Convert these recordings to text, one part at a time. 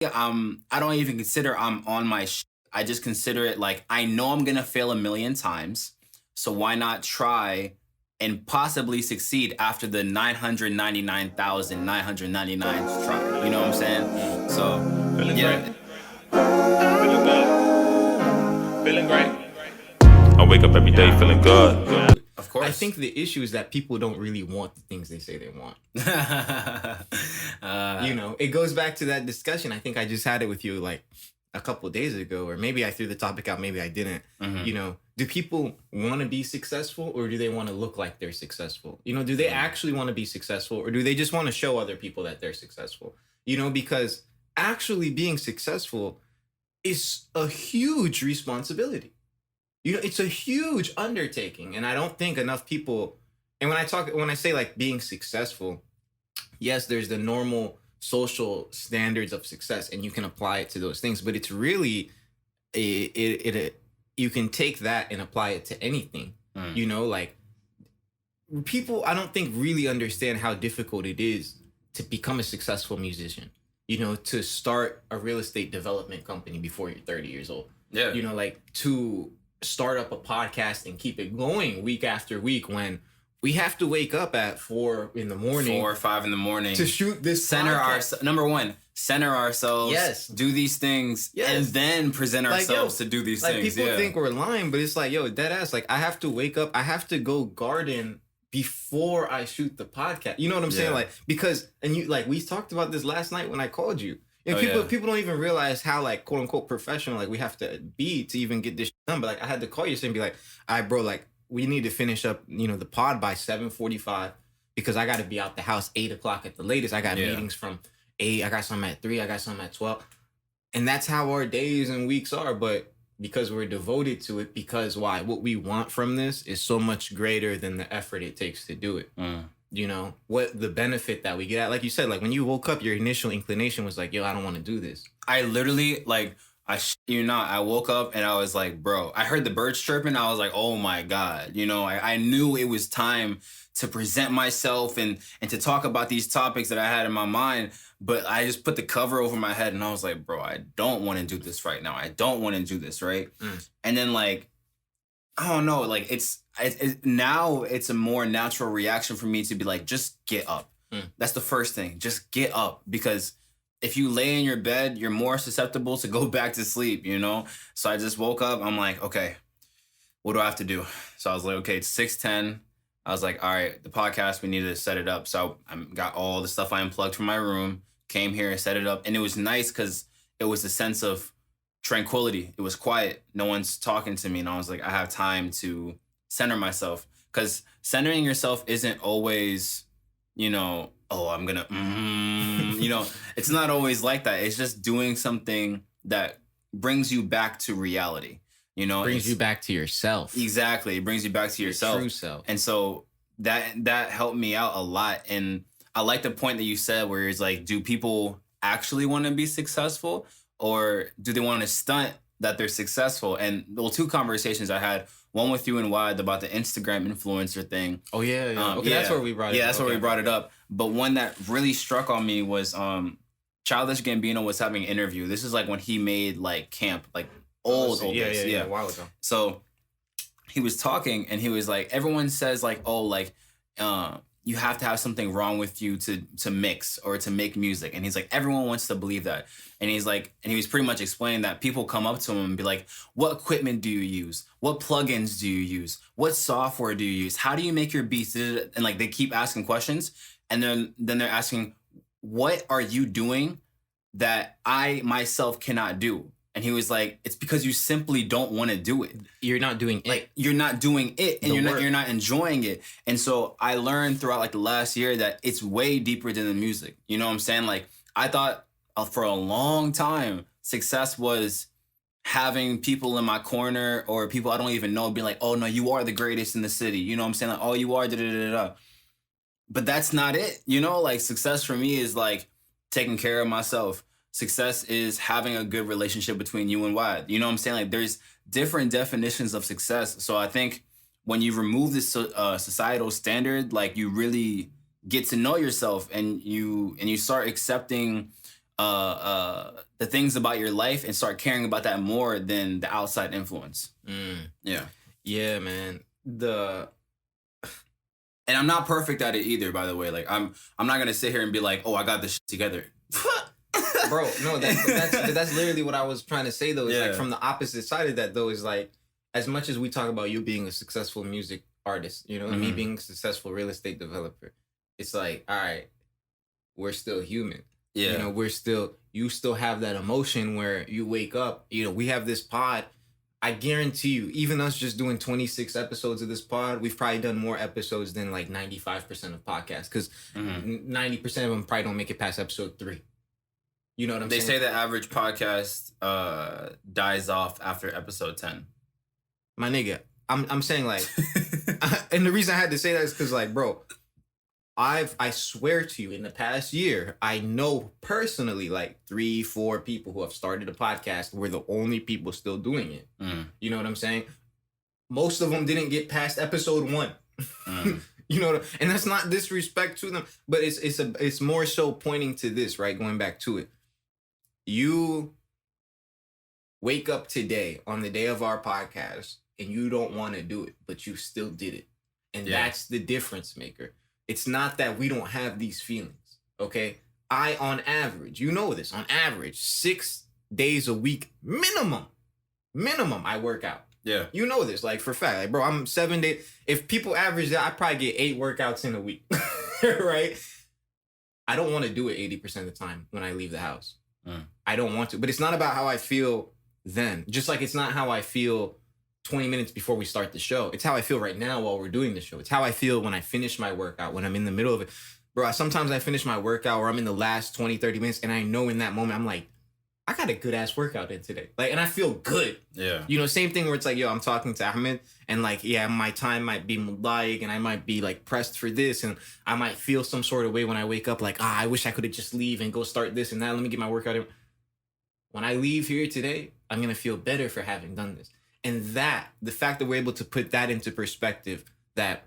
I don't even consider I'm on my I just consider it like I know I'm gonna fail a million times. So why not try and possibly succeed after the 999,999 try? You know what I'm saying? So Feeling great. yeah, Feeling good. Feeling great. I wake up every day feeling good. of I course. think the issue is that people don't really want the things they say they want. It goes back to that discussion. I think I just had it with you like a couple of days ago, or maybe I threw the topic out, maybe I didn't. Mhm. Do people want to be successful, or do they want to look like they're successful? Do they actually want to be successful, or do they just want to show other people that they're successful? Because actually being successful is a huge responsibility. It's a huge undertaking, and I don't think enough people. And when I say like being successful, yes, there's the normal social standards of success, and you can apply it to those things. But it's really you can take that and apply it to anything. Mm. Like people, I don't think really understand how difficult it is to become a successful musician. To start a real estate development company before you're 30 years old. Yeah. Like to start up a podcast and keep it going week after week when we have to wake up at 4 in the morning, 4 or 5 in the morning to shoot this center podcast. number one, center ourselves. Yes. Do these things. Yes. And then present ourselves to do these like things. People Yeah. think we're lying, but it's like, yo, dead ass. Like I have to wake up. I have to go garden before I shoot the podcast. You know what I'm saying? Yeah. Like because we talked about this last night when I called you. And Oh, people don't even realize how like quote unquote professional like we have to be to even get this shit done. But like I had to call you and be like, all right, bro, like we need to finish up, the pod by 7:45 because I got to be out the house 8:00 at the latest. I got meetings from 8. I got some at 3. I got some at 12. And that's how our days and weeks are. But because we're devoted to it, because why? What we want from this is so much greater than the effort it takes to do it. What the benefit that we get at. Like you said, like when you woke up, your initial inclination was like, yo, I don't want to do this. I literally, like, I woke up and I was like, bro, I heard the birds chirping. I was like, oh my God. I knew it was time to present myself and to talk about these topics that I had in my mind. But I just put the cover over my head and I was like, bro, I don't want to do this right now. I don't want to do this, right? And then like, I don't know, like now it's a more natural reaction for me to be like, just get up. That's the first thing. Just get up, because if you lay in your bed, you're more susceptible to go back to sleep, So I just woke up. I'm like, okay, what do I have to do? So I was like, okay, it's 6:10. I was like, all right, the podcast, we need to set it up. So I got all the stuff I unplugged from my room, came here, set it up. And it was nice because it was a sense of tranquility. It was quiet. No one's talking to me. And I was like, I have time to center myself. Because centering yourself isn't always, oh, I'm going to, it's not always like that. It's just doing something that brings you back to reality. Brings you back to yourself. Exactly. It brings you back to yourself. True self. And so that helped me out a lot. And I like the point that you said where it's like, do people actually want to be successful, or do they want to stunt that they're successful? And two conversations I had, one with you and Wad about the Instagram influencer thing. Oh yeah. Okay, that's where we brought it. Yeah, that's where we brought it up. But one that really struck on me was Childish Gambino was having an interview. This is like when he made like Camp, like old days. Yeah, a while ago. So he was talking and he was like, everyone says like, oh, like you have to have something wrong with you to mix or to make music. And he's like, everyone wants to believe that. And he's like, and he was pretty much explaining that people come up to him and be like, what equipment do you use? What plugins do you use? What software do you use? How do you make your beats? And like, they keep asking questions. And then they're asking, what are you doing that I myself cannot do? And he was like, it's because you simply don't want to do it. You're not doing it. Like, you're not doing it, and you're not enjoying it. And so I learned throughout like the last year that it's way deeper than the music. You know what I'm saying? Like, I thought for a long time, success was having people in my corner or people I don't even know being like, oh no, you are the greatest in the city. You know what I'm saying? Like, oh, you are da-da-da-da-da. But that's not it. Like, success for me is like taking care of myself. Success is having a good relationship between you and Wyatt. You know what I'm saying? Like, there's different definitions of success. So I think when you remove this societal standard, like, you really get to know yourself and you start accepting the things about your life and start caring about that more than the outside influence. Yeah. Yeah, man. And I'm not perfect at it either, by the way. Like I'm not gonna sit here and be like, oh, I got this shit together. Bro, no, that's literally what I was trying to say though. Is like Yeah. from the opposite side of that though, is like as much as we talk about you being a successful music artist, you know, and me being a successful real estate developer, it's like, all right, we're still human. Yeah. You know, you still have that emotion where you wake up, you know, we have this pod. I guarantee you, even us just doing 26 episodes of this pod, we've probably done more episodes than like 95% of podcasts because 90% of them probably don't make it past episode 3. You know what I'm saying? They say the average podcast dies off after episode 10. My nigga, I'm saying like, and the reason I had to say that is because like, bro, I swear to you, in the past year, I know personally like 3-4 people who have started a podcast. We're the only people still doing it. You know what I'm saying? Most of them didn't get past episode 1. You know, and that's not disrespect to them, but it's more so pointing to this, right? Going back to it, you wake up today on the day of our podcast, and you don't want to do it, but you still did it, and that's the difference maker. It's not that we don't have these feelings, okay? On average, you know this, on average, 6 days a week, minimum, I work out. Yeah. You know this, like for a fact. Like, bro, I'm 7 days. If people average that, I probably get 8 workouts in a week, right? I don't want to do it 80% of the time when I leave the house. I don't want to. But it's not about how I feel then. Just like it's not how I feel 20 minutes before we start the show. It's how I feel right now while we're doing the show. It's how I feel when I finish my workout, when I'm in the middle of it. Bro, sometimes I finish my workout or I'm in the last 20, 30 minutes and I know in that moment, I'm like, I got a good ass workout in today. Like, and I feel good. Yeah. You know, same thing where it's like, yo, I'm talking to Ahmed and like, yeah, my time might be like, and I might be like pressed for this. And I might feel some sort of way when I wake up, like, I wish I could have just leave and go start this and that. Let me get my workout in. When I leave here today, I'm going to feel better for having done this. And the fact that we're able to put that into perspective, that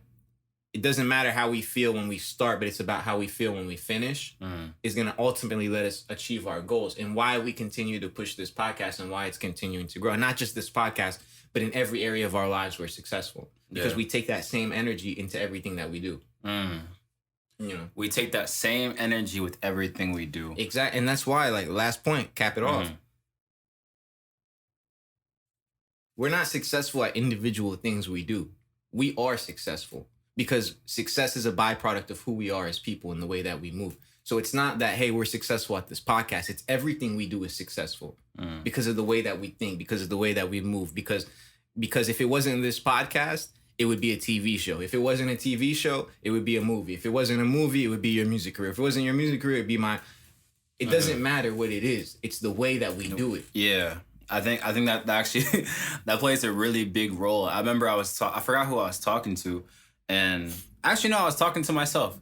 it doesn't matter how we feel when we start, but it's about how we feel when we finish, is going to ultimately let us achieve our goals and why we continue to push this podcast and why it's continuing to grow. And not just this podcast, but in every area of our lives, we're successful because we take that same energy into everything that we do. You know, we take that same energy with everything we do. Exactly. And that's why, like, last point, cap it off. We're not successful at individual things we do. We are successful because success is a byproduct of who we are as people and the way that we move. So it's not that, hey, we're successful at this podcast. It's everything we do is successful because of the way that we think, because of the way that we move. Because if it wasn't this podcast, it would be a TV show. If it wasn't a TV show, it would be a movie. If it wasn't a movie, it would be your music career. If it wasn't your music career, it'd be my... It doesn't matter what it is. It's the way that we do it. Yeah. I think that actually that plays a really big role. I remember I forgot who I was talking to, and actually no, I was talking to myself.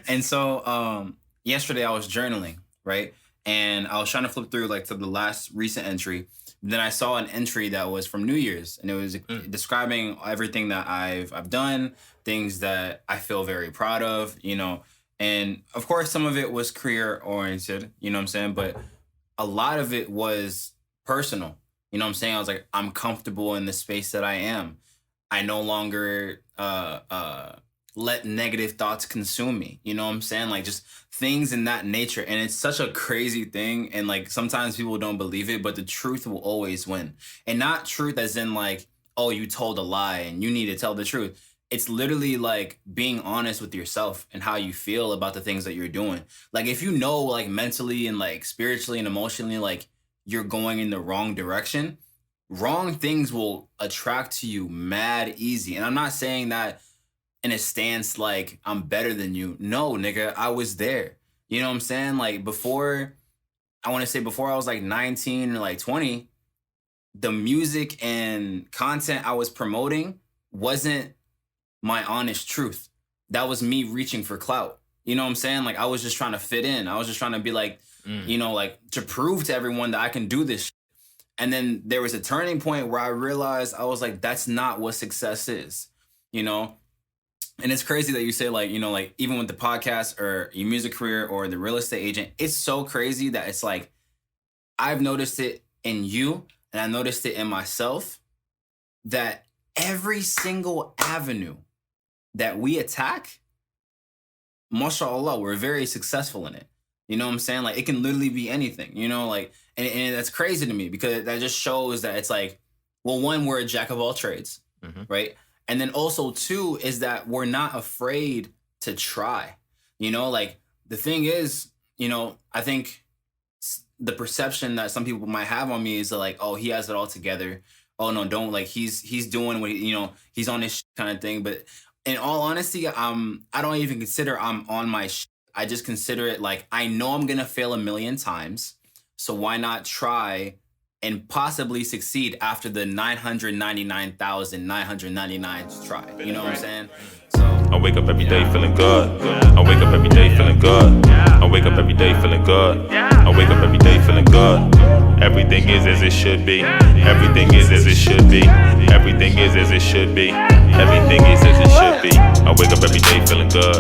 And so yesterday I was journaling, right? And I was trying to flip through like to the last recent entry. Then I saw an entry that was from New Year's, and it was describing everything that I've done, things that I feel very proud of, you know. And of course, some of it was career oriented, you know what I'm saying? But a lot of it was personal. You know what I'm saying? I was like, I'm comfortable in the space that I am. I no longer let negative thoughts consume me. You know what I'm saying? Like just things in that nature. And it's such a crazy thing. And like sometimes people don't believe it, but the truth will always win. And not truth as in like, oh, you told a lie and you need to tell the truth. It's literally like being honest with yourself and how you feel about the things that you're doing. Like if you know like mentally and like spiritually and emotionally like you're going in the wrong direction, wrong things will attract to you mad easy. And I'm not saying that in a stance like I'm better than you. No, nigga, I was there. You know what I'm saying? Like before I was like 19 or like 20, the music and content I was promoting wasn't my honest truth. That was me reaching for clout. You know what I'm saying? Like I was just trying to fit in. I was just trying to be like, you know, like to prove to everyone that I can do this shit. And then there was a turning point where I realized I was like, that's not what success is. You know, And it's crazy that you say like, you know, like even with the podcast or your music career or the real estate agent, it's so crazy that it's like, I've noticed it in you and I noticed it in myself that every single avenue that we attack, mashallah, we're very successful in it. You know what I'm saying? Like it can literally be anything, you know, like, and that's crazy to me because that just shows that it's like, well, one, we're a jack of all trades, right? And then also two is that we're not afraid to try, you know, like the thing is, you know, I think the perception that some people might have on me is like, oh, he has it all together. Oh no, don't like he's doing what you know, he's on this kind of thing. But in all honesty, I don't even consider I'm on my I just consider it like I know I'm gonna fail a million times. So why not try and possibly succeed after the 999,999 try? You know what I'm saying? So I wake up every day feeling good. I wake up every day feeling good. I wake up every day feeling good. I wake up every day feeling good. Everything is as it should be. Everything is as it should be. Everything is as it should be. Everything is as it should be. I wake up every day feeling good.